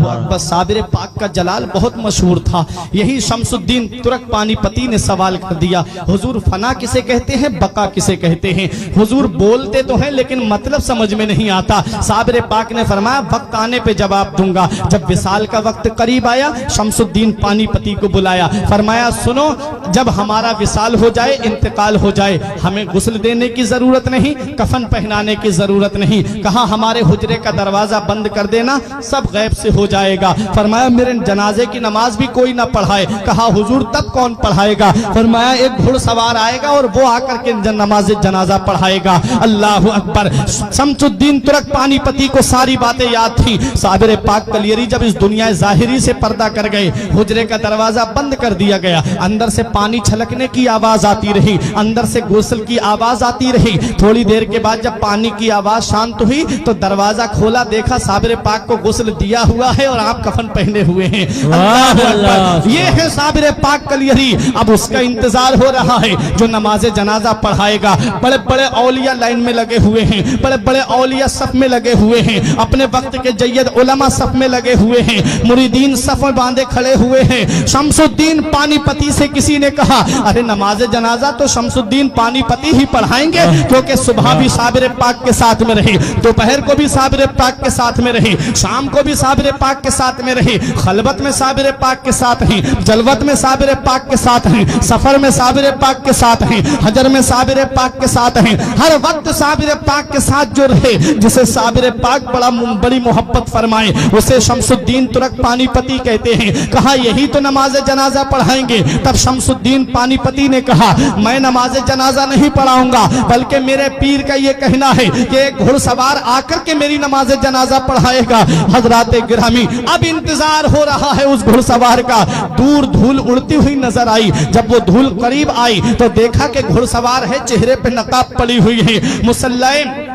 अकबर। साबिर पाक का जलाल बहुत मशहूर था। यही शमसुद्दीन तुर्क पानीपती ने सवाल कर दिया, हुजूर फना किसे कहते हैं, बका किसे कहते हैं? हुजूर बोलते तो हैं लेकिन मतलब समझ में नहीं आता। साबिर पाक ने फरमाया वक्त आने पे जवाब दूंगा। जब विसाल का वक्त करीब आया, शमसुद्दीन पानीपती को बुलाया, फरमाया सुनो, जब हमारा विसाल हो जाए, इंतकाल हो जाए, हमें गुस्ल देने की जरूरत नहीं, कफन पहनाने की जरूरत नहीं। कहा हमारे हुजरे का दरवाजा बंद कर देना, सब गैब से हो जाएगा। फरमाया मेरे जनाजे की नमाज भी कोई ना पढ़ाए। कहा हुजूर तब कौन पढ़ाएगा? फरमाया एक घुड़सवार आएगा और वो आकर के नमाज जनाजा पढ़ाएगा। अल्लाह अकबर। शमसुद्दीन तुर्क पानीपती को सारी बातें याद थी। साबिर पाक कलियरी जब इस दुनिया ज़ाहिरी से पर्दा कर गए, हुजरे का दरवाजा बंद कर दिया गया, अंदर से पानी छलकने की आवाज आती रही, अंदर से गुस्ल की आवाज आती रही। थोड़ी देर के बाद जब पानी की आवाज शांत हुई तो दरवाजा खोला, देखा साबिर पाक को गुस्ल दिया हुआ है और आप कफन पहने हुए हैं। अल्लाह अकबर। ये है साबिर पाक कलियरी। अब उसका इंतजार हो रहा है जो नमाज जनाजा पढ़ाएगा। बड़े बड़े औलिया लाइन में लगे हुए हैं, बड़े बड़े औलिया सफ में लगे हुए हैं, अपने वक्त के जय्यद उलमा सफ में लगे हुए हैं, मुरीदीन सफ में बांधे खड़े हुए हैं। शमसुद्दीन पानीपती से किसी ने कहा अरे नमाज जनाजा तो शमसुद्दीन पानीपती ही पढ़ाएंगे, क्योंकि सुबह भी साबिर पाक के साथ में रहे, दोपहर को भी साबिर पाक के साथ में रहे, शाम को भी साबिर पाक के साथ में रहे, खलबत में साबिर पाक के साथ हैं, जलवत में साबिर पाक के साथ हैं, सफर में साबिर पाक के साथ हैं, हजर में साबिर पाक के साथ हैं। हर वक्त साबिर पाक के साथ जो रहे, जिसे साबिर पाक बड़ी मोहब्बत फरमाए, उसे शमसुद्दीन तुर्क पानीपती कहते हैं। कहा यही तो नमाज जनाजा पढ़ाएंगे। तब शमसुद्दीन पानीपती ने कहा मैं नमाज जनाजा नहीं पढ़ाऊंगा, बल्कि मेरे पीर का ये कहना है कि एक घुड़सवार आकर के मेरी नमाज जनाजा पढ़ाएगा। हजरात गिरामी, अब इंतजार हो रहा है उस घुड़सवार का। दूर धूल उड़ती हुई नजर आई। जब वो धूल करीब आई तो देखा कि घुड़सवार है, चेहरे पे नकाब पड़ी हुई है, मुसल्ले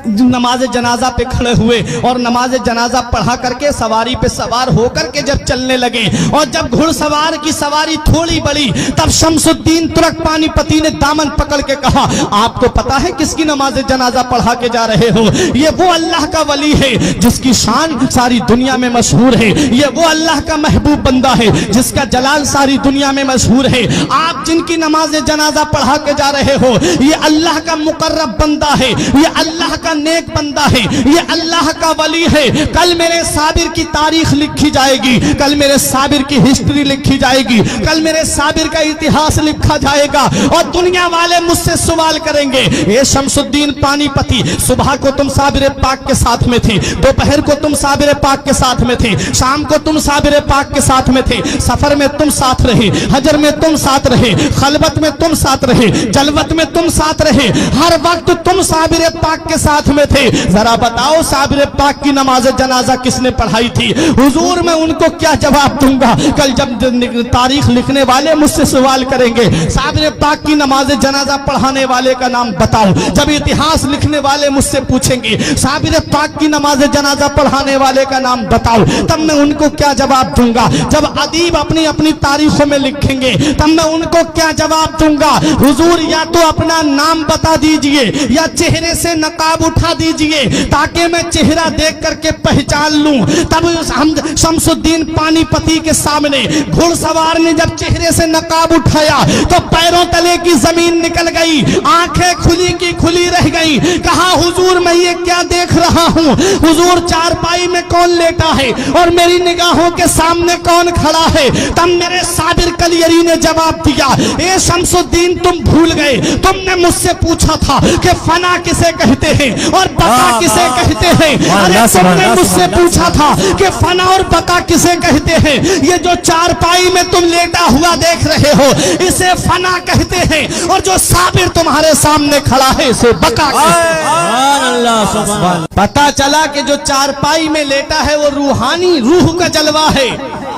नमाज जनाजा पे खड़े हुए और नमाज जनाजा पढ़ा करके सवारी पे सवार होकर के जब चलने लगे, और जब घुड़सवार की सवारी थोड़ी बड़ी, तब शमसुद्दीन तुर्क पानीपती ने दामन पकड़ के कहा आपको पता है किसकी नमाज जनाजा पढ़ा के जा रहे हो? ये वो अल्लाह का वली है जिसकी शान सारी दुनिया में मशहूर है, ये वो अल्लाह का महबूब बंदा है जिसका जलाल सारी दुनिया में मशहूर है। आप जिनकी नमाज जनाजा पढ़ा के जा रहे हो, ये अल्लाह का मुकर्रब बंदा है, ये अल्लाह का नेक बंदा है, ये अल्लाह का वली है। कल मेरे साबिर की तारीख लिखी जाएगी, कल मेरे साबिर की हिस्ट्री लिखी जाएगी, कल मेरे साबिर का इतिहास लिखा जाएगा और दुनिया वाले मुझसे सवाल करेंगे ये शमसुद्दीन पानीपती, सुबह को तुम साबिर पाक के साथ में थे, दोपहर को तुम साबिर पाक के साथ में थे, शाम को तुम साबिर पाक के साथ में थे, सफर में तुम साथ रहे, हजर में तुम साथ रहे, खलबत में तुम साथ रहे, जलवत में तुम साथ रहे, हर वक्त तुम साबिर पाक के साथ में थे। जरा बताओ साबिर पाक की नमाज जनाजा किसने पढ़ाई थी? हुजूर मैं उनको क्या जवाब दूंगा? कल जब तारीख लिखने वाले मुझसे सवाल करेंगे साबिर पाक की नमाज जनाजा पढ़ाने वाले का नाम बताओ, जब इतिहास लिखने वाले मुझसे पूछेंगे साबिर पाक की नमाज जनाजा पढ़ाने वाले का नाम बताओ, तब मैं उनको क्या जवाब दूंगा? जब अदीब अपनी अपनी तारीखों में लिखेंगे तब मैं उनको क्या जवाब दूंगा? हुजूर या तो अपना नाम बता दीजिए या चेहरे से नकाब उठा दीजिए ताकि मैं चेहरा देख करके पहचान लूं। तब हम शमसुद्दीन पानीपती के सामने घुड़सवार ने जब चेहरे से नकाब उठाया तो पैरों तले की जमीन निकल गई, आंखें खुली की खुली रह गई। कहा हुजूर मैं ये क्या देख रहा हूँ? हुजूर चारपाई में कौन लेटा है और मेरी निगाहों के सामने कौन खड़ा है? तब मेरे साबिर कलियरी ने जवाब दिया ए शमसुद्दीन तुम भूल गए, तुमने मुझसे पूछा था कि फना किसे कहते हैं और बका किसे कहते हैं। अरे तुमने मुझसे पूछा था कि फना और बका किसे कहते हैं। ये जो चारपाई में तुम लेटा हुआ देख रहे हो इसे फना कहते हैं और जो साबिर तुम्हारे सामने खड़ा है इसे बका कहते हैं। पता चला कि जो चारपाई में लेटा है वो रूहानी रूह का जलवा है,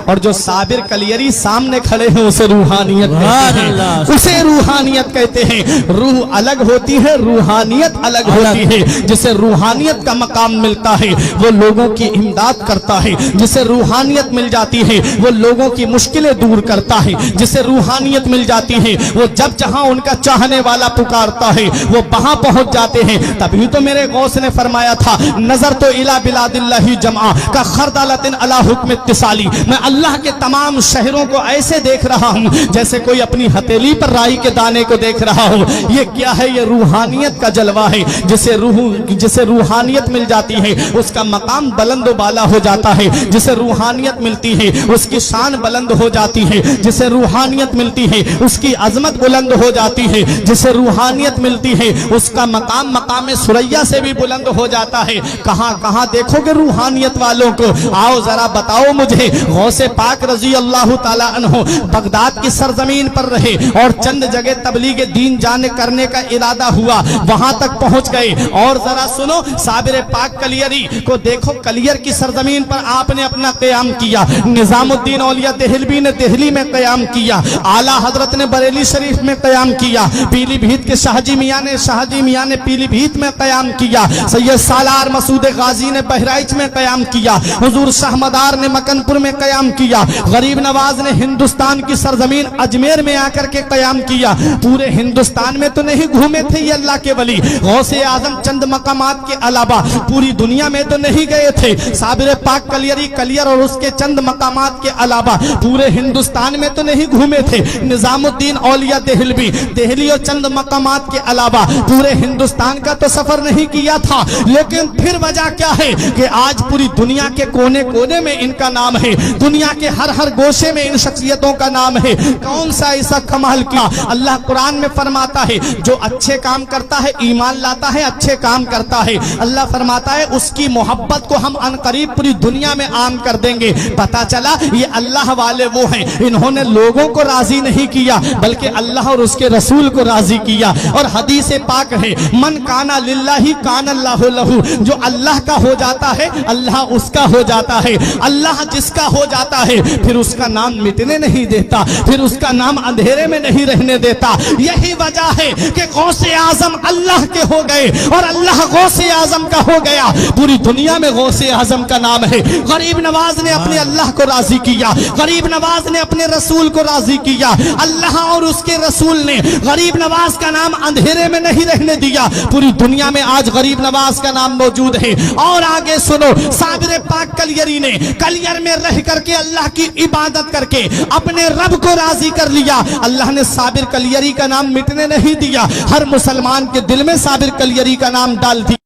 اور جو صابر کلیری سامنے کھڑے ہیں اسے روحانیت کہتے ہیں، اسے روحانیت کہتے ہیں۔ روح الگ ہوتی ہے، روحانیت الگ ہوتی ہے۔ جسے روحانیت کا مقام ملتا ہے وہ لوگوں کی امداد کرتا ہے، جسے روحانیت مل جاتی ہے وہ لوگوں کی مشکلیں دور کرتا ہے، جسے روحانیت مل جاتی ہے وہ جب جہاں ان کا چاہنے والا پکارتا ہے وہ وہاں پہنچ جاتے ہیں۔ تبھی تو میرے غوث نے فرمایا تھا نظر تو الی بلاد اللہ جمعہ کا خردلۃ علی حکم اتصالی، میں اللہ کے تمام شہروں کو ایسے دیکھ رہا ہوں جیسے کوئی اپنی ہتھیلی پر رائی کے دانے کو دیکھ رہا ہو۔ یہ کیا ہے؟ یہ روحانیت کا جلوہ ہے۔ جسے روحانیت مل جاتی ہے اس کا مقام بلند و بالا ہو جاتا ہے، جسے روحانیت ملتی ہے اس کی شان بلند ہو جاتی ہے، جسے روحانیت ملتی ہے اس کی عظمت بلند ہو جاتی ہے، جسے روحانیت ملتی ہے اس کا مقام ثریا سے بھی بلند ہو جاتا ہے۔ کہاں کہاں دیکھو گے روحانیت والوں کو؟ آؤ ذرا بتاؤ مجھے۔ غوث پاک رضی اللہ تعالی عنہ بغداد کی سرزمین پر رہے اور چند جگہ تبلیغ دین جانے کرنے کا ارادہ ہوا، وہاں تک پہنچ گئے۔ اور ذرا سنو، صابر پاک کلیری کو دیکھو، کلیر کی سرزمین پر آپ نے اپنا قیام کیا، نظام الدین اولیاء دہلوی نے دہلی میں قیام کیا، اعلیٰ حضرت نے بریلی شریف میں قیام کیا، پیلی بھیت کے شاہ جی میاں نے پیلی بھیت میں قیام کیا، سید سالار مسعود غازی نے بہرائچ میں قیام کیا، حضور شاہ مدار نے مکن پور میں قیام کیا، غریب نواز نے ہندوستان کی سرزمین اجمیر میں آ کر کے قیام کیا۔ پورے ہندوستان میں تو نہیں گھومے تھے یہ اللہ کے ولی، غوث اعظم چند مقامات کے علاوہ پوری دنیا میں تو نہیں گئے تھے۔ صابر پاک کلیری کلیر اور اس کے چند مقامات کے علاوہ پورے ہندوستان میں تو نہیں گھومے تھے۔ نظام الدین اولیاء دہلی اور چند مقامات کے علاوہ پورے ہندوستان کا تو سفر نہیں کیا تھا، لیکن پھر وجہ کیا ہے کہ آج پوری دنیا کے کونے کونے میں ان کا نام ہے، دنیا کے ہر گوشے میں ان شخصیتوں کا نام ہے۔ کون سا ایسا کمال کیا؟ اللہ قرآن میں فرماتا ہے جو اچھے کام کرتا ہے، ایمان لاتا ہے، اچھے کام کرتا ہے، اللہ فرماتا ہے اس کی محبت کو ہم عنقریب پوری دنیا میں عام کر دیں گے۔ پتا چلا یہ اللہ والے وہ ہیں، انہوں نے لوگوں کو راضی نہیں کیا بلکہ اللہ اور اس کے رسول کو راضی کیا۔ اور حدیث پاک ہے من کانا للہ کان اللہ لہو، جو اللہ کا ہو جاتا ہے اللہ اس کا ہو جاتا ہے، اللہ جس کا ہو جاتا ہے پھر اس کا نام مٹنے نہیں دیتا، پھر اس کا نام اندھیرے میں نہیں رہنے دیتا۔ یہی وجہ ہے کہ غوث اعظم اللہ کے ہو گئے اور اللہ غوث اعظم کا ہو گیا۔ پوری دنیا میں غوث اعظم کا نام ہے۔ غریب نواز نے اپنے اللہ کو راضی کیا، غریب نواز نے اپنے رسول کو راضی کیا، اللہ اور اس کے رسول نے غریب نواز کا نام اندھیرے میں نہیں رہنے دیا۔ پوری دنیا میں آج غریب نواز کا نام موجود ہے۔ اور آگے سنو، صابر پاک کلیری نے کلیر میں رہ کر کے اللہ کی عبادت کر کے اپنے رب کو راضی کر لیا۔ اللہ نے صابر کلیری کا نام مٹنے نہیں دیا، ہر مسلمان کے دل میں صابر کلیری کا نام ڈال دیا۔